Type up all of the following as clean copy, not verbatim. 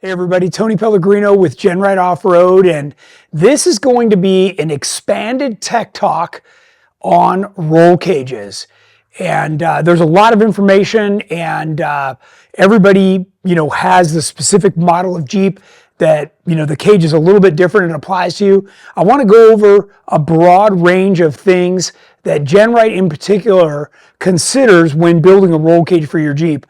Hey everybody, Tony Pellegrino with GenRight Off-Road, and this is going to be an expanded tech talk on roll cages. And there's a lot of information, and everybody, has the specific model of Jeep that, the cage is a little bit different and applies to you. I want to go over a broad range of things that GenRight in particular considers when building a roll cage for your Jeep.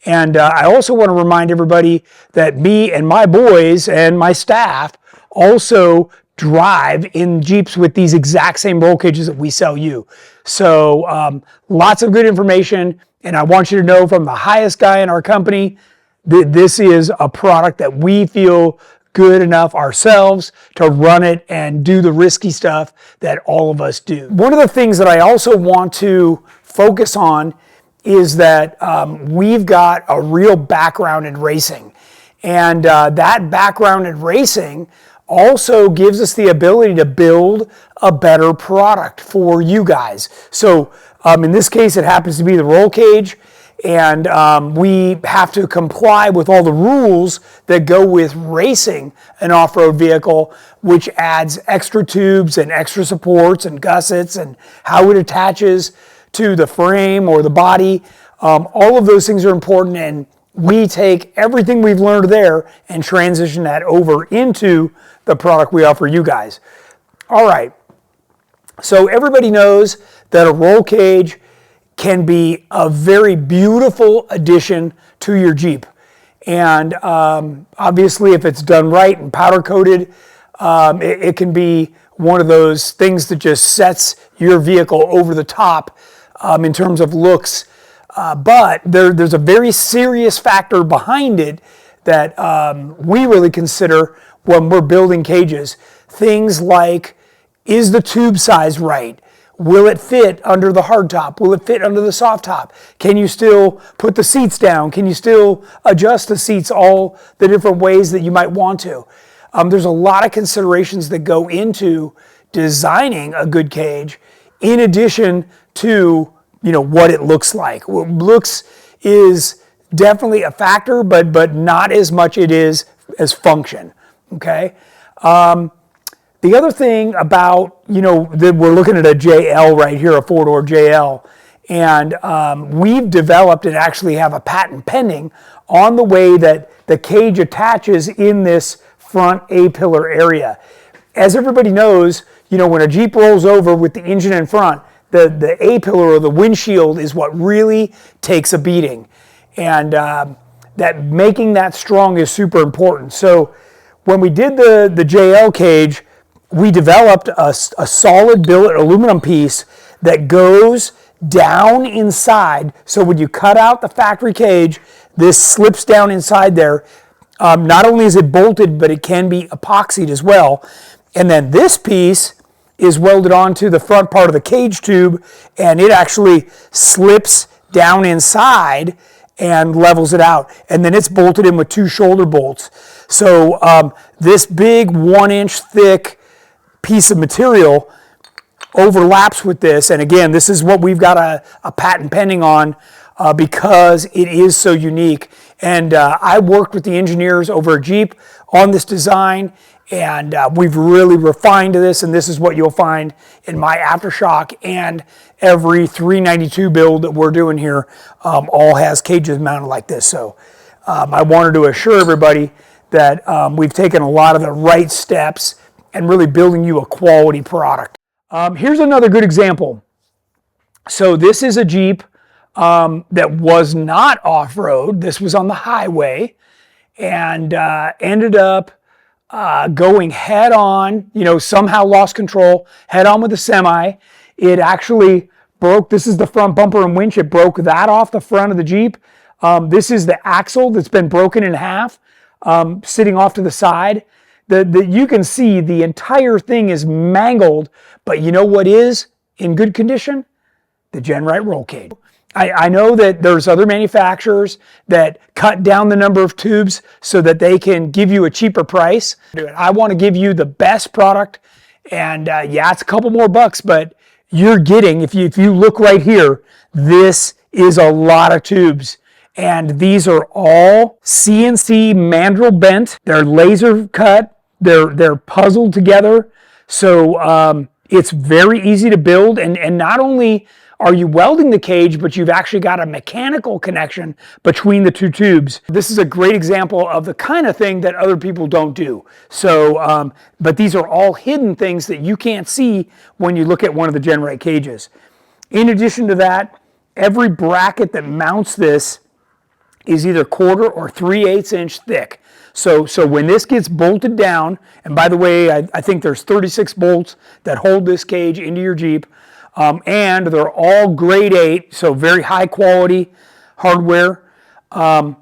And I also want to remind everybody that me and my boys and my staff also drive in Jeeps with these exact same roll cages that we sell you. So lots of good information, and I want you to know from the highest guy in our company that this is a product that we feel good enough ourselves to run it and do the risky stuff that all of us do. One of the things that I also want to focus on is that we've got a real background in racing. And that background in racing also gives us the ability to build a better product for you guys. So in this case, it happens to be the roll cage, and we have to comply with all the rules that go with racing an off-road vehicle, which adds extra tubes and extra supports and gussets and how it attaches to the frame or the body. All of those things are important, and we take everything we've learned there and transition that over into the product we offer you guys. All right, so everybody knows that a roll cage can be a very beautiful addition to your Jeep. And obviously if it's done right and powder coated, it can be one of those things that just sets your vehicle over the top in terms of looks, but there's a very serious factor behind it that we really consider when we're building cages. Things like, is the tube size right? Will it fit under the hardtop? Will it fit under the soft top? Can you still put the seats down? Can you still adjust the seats all the different ways that you might want to? There's a lot of considerations that go into designing a good cage, in addition to what it looks like. Well, looks is definitely a factor, but not as much it is as function. Okay. The other thing about that we're looking at a JL right here, a 4-door JL, and we've developed and actually have a patent pending on the way that the cage attaches in this front A-pillar area. As everybody knows, when a Jeep rolls over with the engine in front, the A-pillar or the windshield is what really takes a beating. And that making that strong is super important. So when we did the JL cage, we developed a solid billet aluminum piece that goes down inside. So when you cut out the factory cage, this slips down inside there. Not only is it bolted, but it can be epoxied as well. And then this piece is welded onto the front part of the cage tube, and it actually slips down inside and levels it out. And then it's bolted in with 2 shoulder bolts. So this big 1-inch thick piece of material overlaps with this. And again, this is what we've got a patent pending on because it is so unique. And I worked with the engineers over at Jeep on this design, and we've really refined this, and this is what you'll find in my Aftershock, and every 392 build that we're doing here all has cages mounted like this. So I wanted to assure everybody that we've taken a lot of the right steps and really building you a quality product. Here's another good example. So this is a Jeep that was not off-road. This was on the highway, and ended up going head on, somehow lost control, head on with a semi. It actually broke, this is the front bumper and winch, it broke that off the front of the Jeep. This is the axle that's been broken in half, sitting off to the side. You can see the entire thing is mangled, but you know what is in good condition? The GenRight Roll cage. I know that there's other manufacturers that cut down the number of tubes so that they can give you a cheaper price. I want to give you the best product, and yeah, it's a couple more bucks, but you're getting, if you look right here, this is a lot of tubes, And these are all CNC mandrel bent. They're laser cut. They're puzzled together. So it's very easy to build. And not only are you welding the cage, but you've actually got a mechanical connection between the two tubes. This is a great example of the kind of thing that other people don't do. So, but these are all hidden things that you can't see when you look at one of the GenRight cages. In addition to that, every bracket that mounts this is either 1/4 or 3/8 inch thick. So when this gets bolted down, and by the way, I think there's 36 bolts that hold this cage into your Jeep, and they're all grade 8, so very high quality hardware. And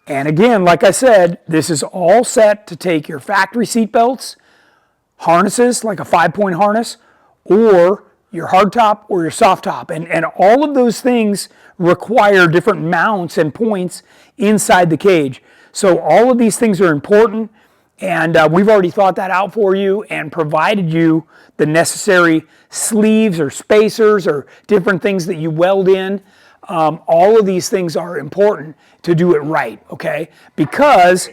again, like I said, this is all set to take your factory seat belts, harnesses, like a 5-point harness, or your hardtop or your soft top. And all of those things require different mounts and points inside the cage. So all of these things are important, and we've already thought that out for you and provided you the necessary sleeves or spacers or different things that you weld in. All of these things are important to do it right, okay? Because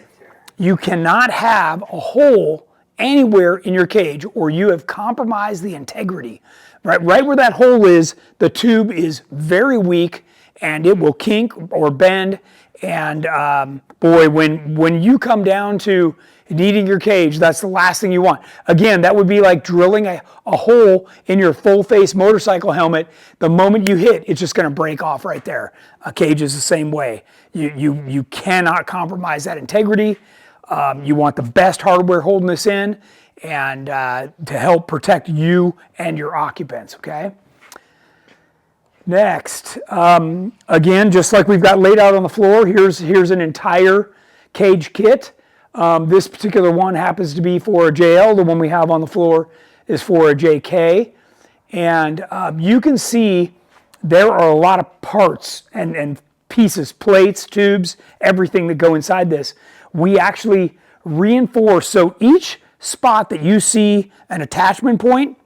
you cannot have a hole anywhere in your cage or you have compromised the integrity. Right where that hole is, the tube is very weak and it will kink or bend. And boy, when you come down to needing your cage, that's the last thing you want. Again, that would be like drilling a hole in your full face motorcycle helmet. The moment you hit, it's just going to break off right there. A cage is the same way. You cannot compromise that integrity. You want the best hardware holding this in and to help protect you and your occupants, okay? Next, again, just like we've got laid out on the floor, here's an entire cage kit. This particular one happens to be for a JL. The one we have on the floor is for a JK. And you can see there are a lot of parts and pieces, plates, tubes, everything that go inside this. We actually reinforce, so each spot that you see an attachment point,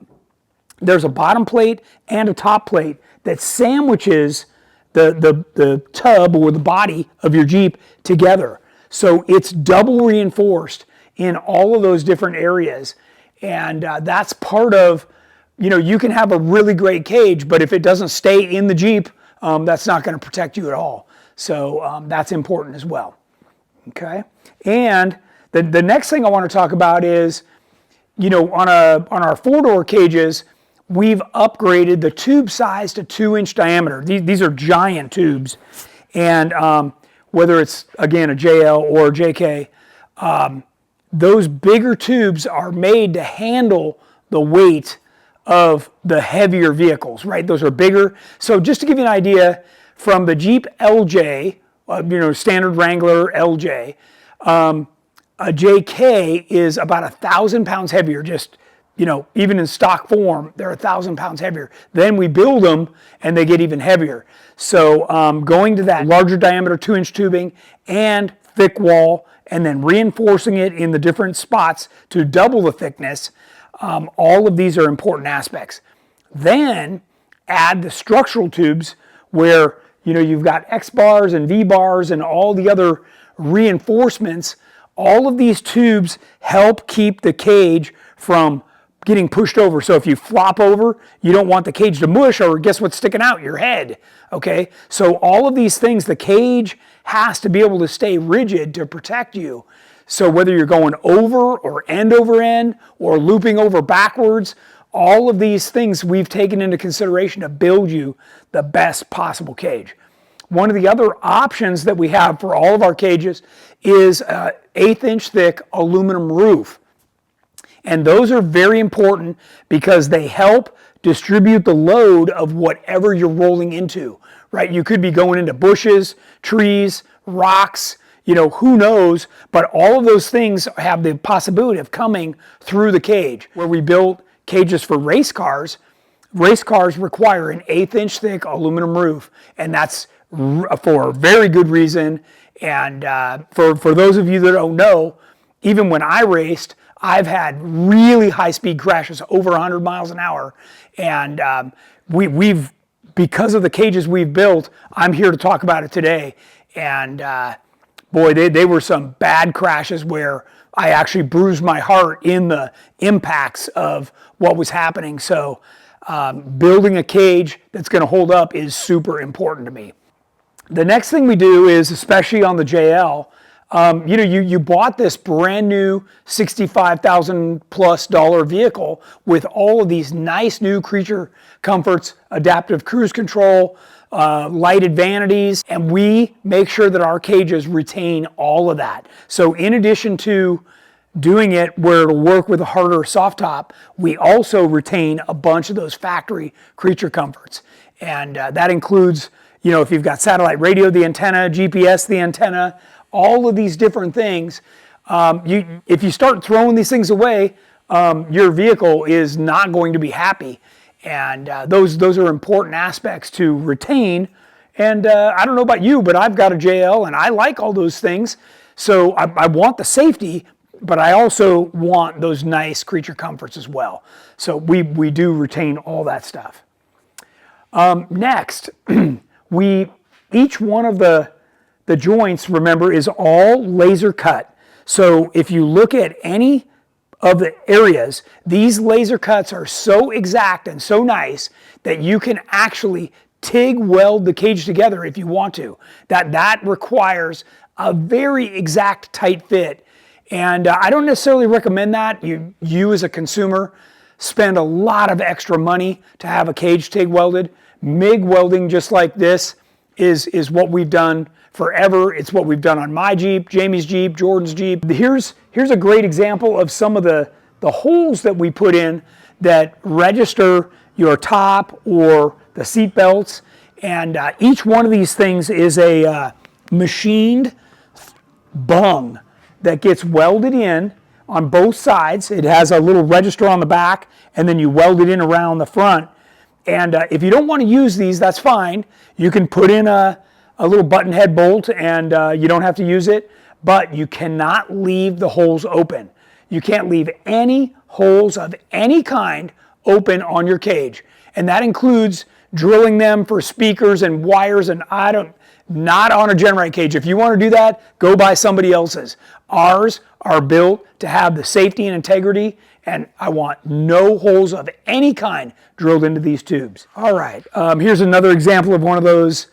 there's a bottom plate and a top plate that sandwiches the tub or the body of your Jeep together. So it's double reinforced in all of those different areas. And that's part of, you can have a really great cage, but if it doesn't stay in the Jeep, that's not going to protect you at all. So that's important as well. Okay. And the next thing I want to talk about is, on our 4-door cages, we've upgraded the tube size to 2-inch diameter. These are giant tubes. And whether it's, again, a JL or a JK, those bigger tubes are made to handle the weight of the heavier vehicles, right? Those are bigger. So just to give you an idea, from the Jeep LJ, standard Wrangler LJ, a JK is about 1,000 pounds heavier, just, even in stock form, they're 1,000 pounds heavier. Then we build them and they get even heavier. So going to that larger diameter 2-inch tubing and thick wall, and then reinforcing it in the different spots to double the thickness, all of these are important aspects. Then add the structural tubes where, you've got X bars and V bars and all the other reinforcements. All of these tubes help keep the cage from getting pushed over. So if you flop over, you don't want the cage to mush, or guess what's sticking out? Your head, okay? So all of these things, the cage has to be able to stay rigid to protect you. So whether you're going over or end over end or looping over backwards, all of these things we've taken into consideration to build you the best possible cage. One of the other options that we have for all of our cages is an 1/8-inch thick aluminum roof. And those are very important because they help distribute the load of whatever you're rolling into, right? You could be going into bushes, trees, rocks, who knows, but all of those things have the possibility of coming through the cage. Where we built cages for race cars require an 1/8-inch thick aluminum roof, and that's for a very good reason. And for those of you that don't know, even when I raced, I've had really high speed crashes over 100 miles an hour, and we've because of the cages we've built, I'm here to talk about it today. And boy, they were some bad crashes where I actually bruised my heart in the impacts of what was happening. So building a cage that's going to hold up is super important to me. The next thing we do is, especially on the JL, you bought this brand new $65,000+ vehicle with all of these nice new creature comforts, adaptive cruise control, lighted vanities, and we make sure that our cages retain all of that. So in addition to doing it where it'll work with a harder soft top, we also retain a bunch of those factory creature comforts. And that includes, if you've got satellite radio, the antenna, GPS, the antenna, all of these different things. If you start throwing these things away, your vehicle is not going to be happy. And those are important aspects to retain. And I don't know about you, but I've got a JL and I like all those things. So I want the safety, but I also want those nice creature comforts as well. So we do retain all that stuff. Next, each one of the joints, remember, is all laser cut. So if you look at any of the areas, these laser cuts are so exact and so nice that you can actually TIG weld the cage together if you want to. That requires a very exact tight fit. And I don't necessarily recommend that. You as a consumer spend a lot of extra money to have a cage TIG welded. MIG welding, just like this, is what we've done forever. It's what we've done on my Jeep, Jamie's Jeep, Jordan's Jeep. Here's a great example of some of the holes that we put in that register your top or the seat belts. And each one of these things is a machined bung that gets welded in on both sides. It has a little register on the back, and then you weld it in around the front. And if you don't want to use these, that's fine. You can put in a little button head bolt and you don't have to use it, but you cannot leave the holes open. You can't leave any holes of any kind open on your cage. And that includes drilling them for speakers and wires, and not on a GenRight cage. If you want to do that, go buy somebody else's. Ours are built to have the safety and integrity, and I want no holes of any kind drilled into these tubes. All right, here's another example of one of those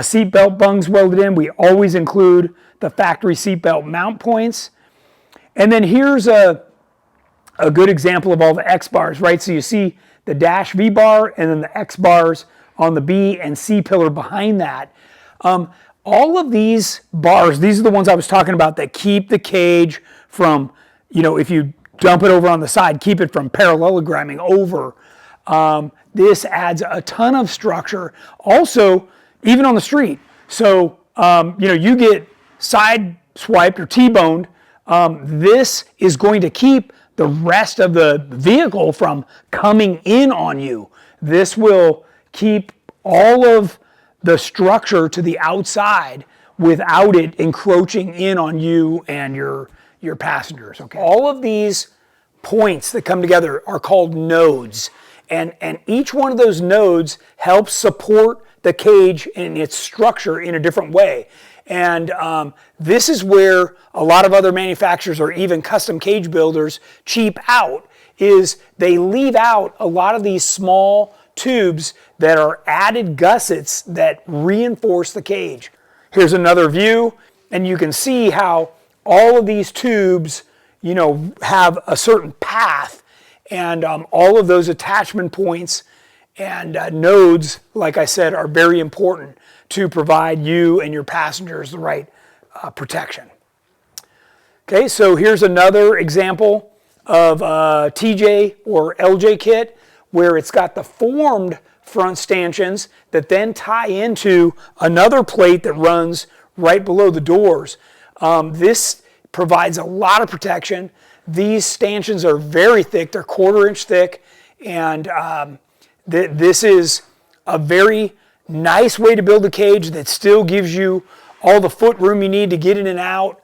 seat belt bungs welded in. We always include the factory seat belt mount points. And then here's a good example of all the X bars, right? So you see the dash V bar and then the X bars on the B and C pillar behind that. All of these bars, these are the ones I was talking about that keep the cage from, if you dump it over on the side, keep it from parallelogramming over. This adds a ton of structure. Also, even on the street. So, you get side swiped or T-boned. This is going to keep the rest of the vehicle from coming in on you. This will keep all of the structure to the outside without it encroaching in on you and your passengers. Okay. All of these points that come together are called nodes, and each one of those nodes helps support the cage and its structure in a different way. And this is where a lot of other manufacturers or even custom cage builders cheap out, is they leave out a lot of these small tubes that are added gussets that reinforce the cage. Here's another view, and you can see how all of these tubes, have a certain path, and all of those attachment points and nodes, like I said, are very important to provide you and your passengers the right protection. Okay, so here's another example of a TJ or LJ kit where it's got the formed front stanchions that then tie into another plate that runs right below the doors. This provides a lot of protection. These stanchions are very thick, they're 1/4 inch thick, and this is a very nice way to build a cage that still gives you all the foot room you need to get in and out,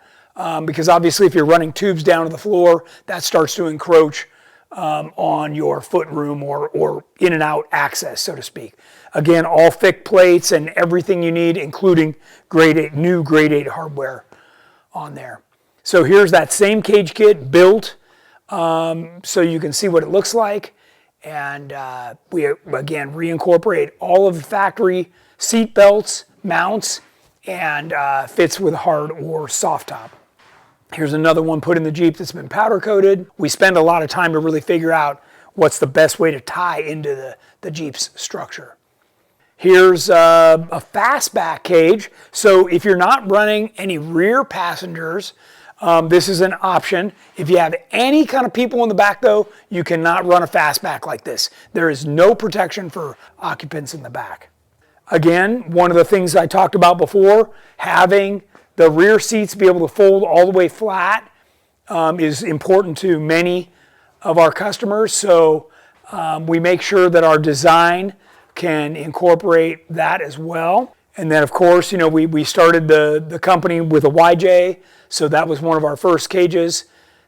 because obviously if you're running tubes down to the floor, that starts to encroach on your footroom or in and out access, so to speak. Again, all thick plates and everything you need, including new grade 8 hardware on there. So here's that same cage kit built so you can see what it looks like. And we, again, reincorporate all of the factory seat belts, mounts, and fits with hard or soft top. Here's another one put in the Jeep that's been powder coated. We spend a lot of time to really figure out what's the best way to tie into the Jeep's structure. Here's a fastback cage. So if you're not running any rear passengers, this is an option. If you have any kind of people in the back though, you cannot run a fastback like this. There is no protection for occupants in the back. Again, one of the things I talked about before, having the rear seats be able to fold all the way flat is important to many of our customers. So we make sure that our design can incorporate that as well. And then of course, we started the company with a YJ. So that was one of our first cages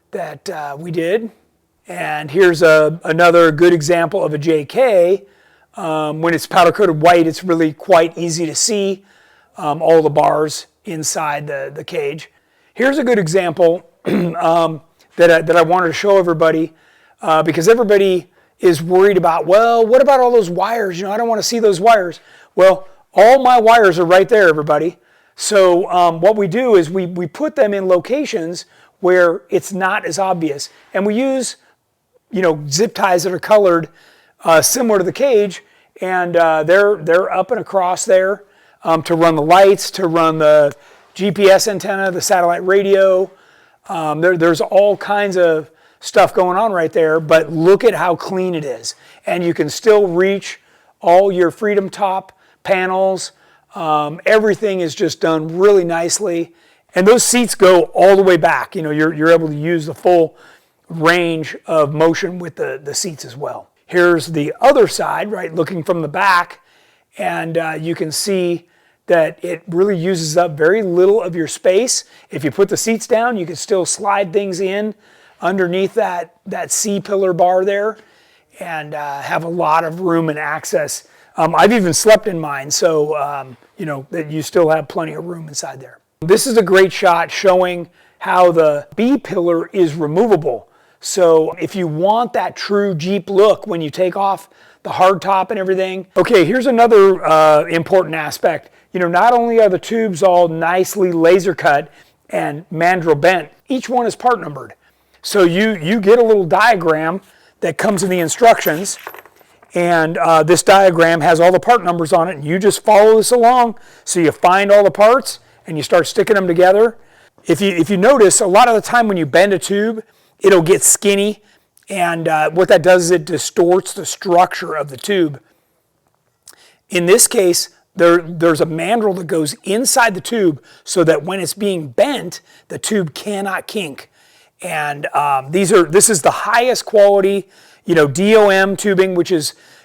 that we did. And here's another good example of a JK. When it's powder coated white, it's really quite easy to see all the bars inside the cage. Here's a good example that I wanted to show everybody because everybody is worried about, well, what about all those wires? I don't want to see those wires. Well, all my wires are right there, everybody. So what we do is we put them in locations where it's not as obvious. And we use, zip ties that are colored similar to the cage, and they're up and across there to run the lights, to run the GPS antenna, the satellite radio. There's all kinds of stuff going on right there, but look at how clean it is. And you can still reach all your Freedom Top panels. Everything is just done really nicely. And those seats go all the way back. You're able to use the full range of motion with the seats as well. Here's the other side, right, looking from the back, and you can see that it really uses up very little of your space. If you put the seats down, you can still slide things in underneath that C-pillar bar there and have a lot of room and access. I've even slept in mine, so that you still have plenty of room inside there. This is a great shot showing how the B-pillar is removable. So if you want that true Jeep look when you take off the hard top and everything. Okay, here's another important aspect. Not only are the tubes all nicely laser cut and mandrel bent, each one is part numbered. So you get a little diagram that comes in the instructions, and this diagram has all the part numbers on it, and you just follow this along. So you find all the parts and you start sticking them together. If you notice, a lot of the time when you bend a tube, it'll get skinny, and what that does is it distorts the structure of the tube. In this case, there's a mandrel that goes inside the tube so that when it's being bent, the tube cannot kink. And this is the highest quality, DOM tubing, which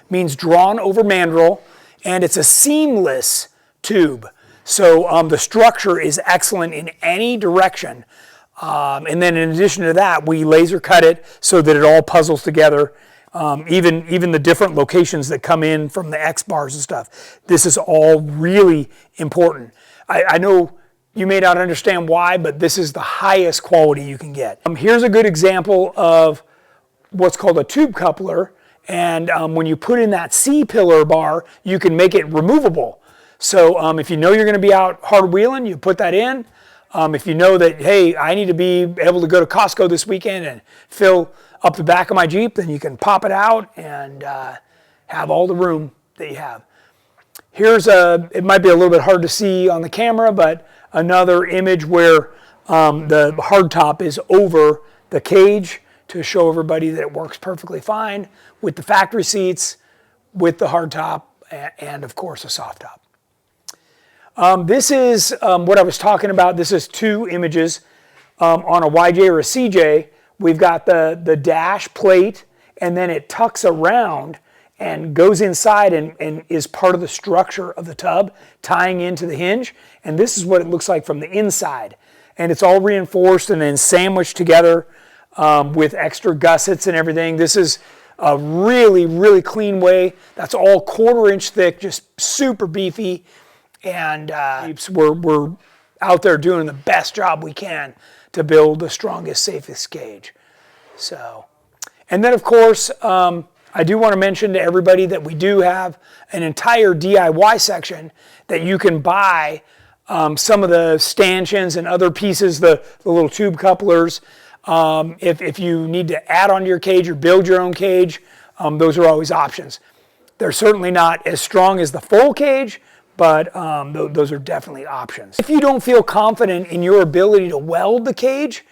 means drawn over mandrel, and it's a seamless tube. So the structure is excellent in any direction. And then in addition to that, we laser cut it so that it all puzzles together. Even the different locations that come in from the X bars and stuff. This is all really important. I know you may not understand why, but this is the highest quality you can get. Here's a good example of what's called a tube coupler. And when you put in that C-pillar bar, you can make it removable. So if you know you're going to be out hard wheeling, you put that in. If you know that, hey, I need to be able to go to Costco this weekend and fill up the back of my Jeep, then you can pop it out and have all the room that you have. Here's it might be a little bit hard to see on the camera, but another image where the hardtop is over the cage to show everybody that it works perfectly fine with the factory seats, with the hardtop, and of course a soft top. This is what I was talking about. This is two images on a YJ or a CJ. We've got the dash plate, and then it tucks around and goes inside and is part of the structure of the tub, tying into the hinge. And this is what it looks like from the inside. And it's all reinforced and then sandwiched together with extra gussets and everything. This is a really, really clean way. That's all 1/4 inch thick, just super beefy. And we're out there doing the best job we can to build the strongest, safest cage. So, and then of course, I do want to mention to everybody that we do have an entire DIY section that you can buy some of the stanchions and other pieces, the little tube couplers. If you need to add on to your cage or build your own cage, those are always options. They're certainly not as strong as the full cage, but those are definitely options. If you don't feel confident in your ability to weld the cage,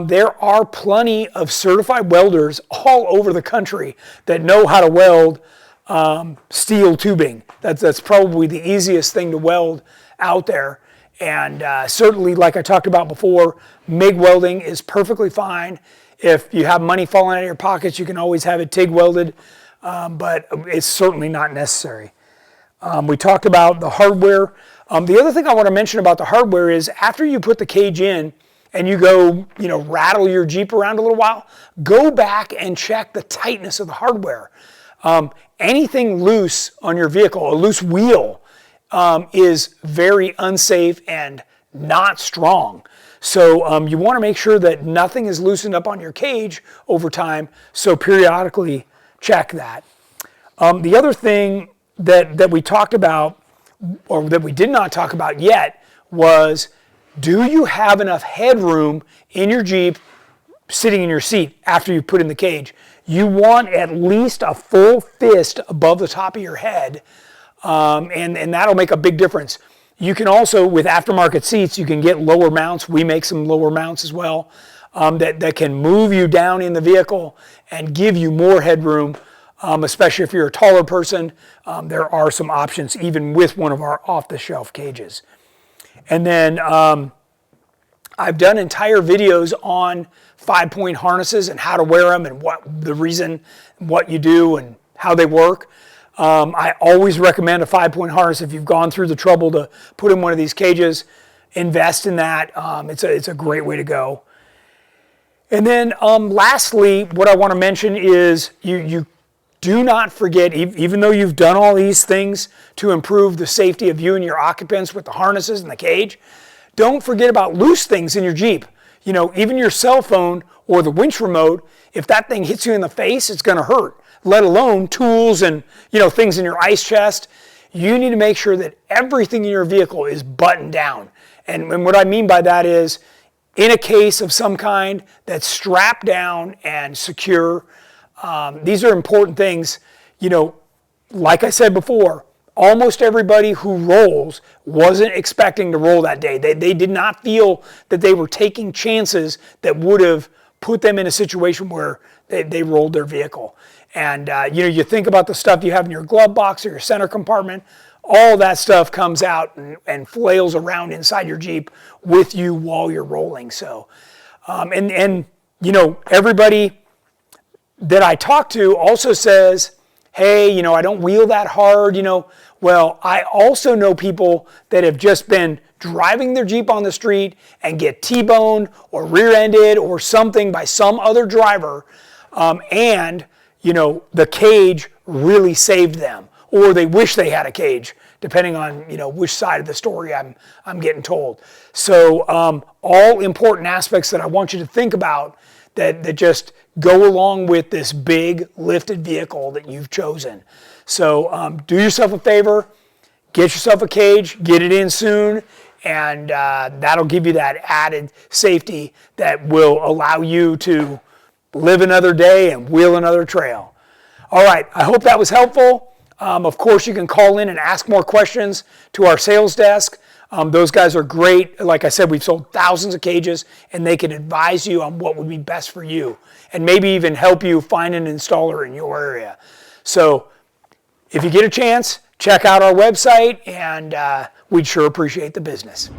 there are plenty of certified welders all over the country that know how to weld steel tubing. That's probably the easiest thing to weld out there. And certainly, like I talked about before, MIG welding is perfectly fine. If you have money falling out of your pockets, you can always have it TIG welded, but it's certainly not necessary. We talked about the hardware. The other thing I want to mention about the hardware is after you put the cage in and you go, rattle your Jeep around a little while, go back and check the tightness of the hardware. Anything loose on your vehicle, a loose wheel, is very unsafe and not strong. So you want to make sure that nothing is loosened up on your cage over time, so periodically check that. The other thing that we talked about, or that we did not talk about yet, was do you have enough headroom in your Jeep sitting in your seat after you put in the cage? You want at least a full fist above the top of your head, and that'll make a big difference. You can also, with aftermarket seats, you can get lower mounts. We make some lower mounts as well that can move you down in the vehicle and give you more headroom, especially if you're a taller person. There are some options even with one of our off-the-shelf cages. And then I've done entire videos on 5-point harnesses and how to wear them and what you do and how they work. I always recommend a 5-point harness if you've gone through the trouble to put in one of these cages. Invest in that. It's a great way to go. And then lastly, what I want to mention is you do not forget, even though you've done all these things to improve the safety of you and your occupants with the harnesses and the cage, don't forget about loose things in your Jeep. Even your cell phone or the winch remote, if that thing hits you in the face, it's going to hurt, let alone tools and things in your ice chest. You need to make sure that everything in your vehicle is buttoned down. And what I mean by that is in a case of some kind that's strapped down and secure. These are important things. Like I said before, almost everybody who rolls wasn't expecting to roll that day. They did not feel that they were taking chances that would have put them in a situation where they rolled their vehicle. And you think about the stuff you have in your glove box or your center compartment, all that stuff comes out and flails around inside your Jeep with you while you're rolling. So, everybody that I talk to also says, hey, I don't wheel that hard, Well, I also know people that have just been driving their Jeep on the street and get T-boned or rear-ended or something by some other driver, and the cage really saved them, or they wish they had a cage, depending on which side of the story I'm getting told. So all important aspects that I want you to think about that just go along with this big lifted vehicle that you've chosen. So do yourself a favor, get yourself a cage, get it in soon, and that'll give you that added safety that will allow you to live another day and wheel another trail. All right, I hope that was helpful. Of course, you can call in and ask more questions to our sales desk. Those guys are great. Like I said, we've sold thousands of cages, and they can advise you on what would be best for you and maybe even help you find an installer in your area. So if you get a chance, check out our website, and we'd sure appreciate the business.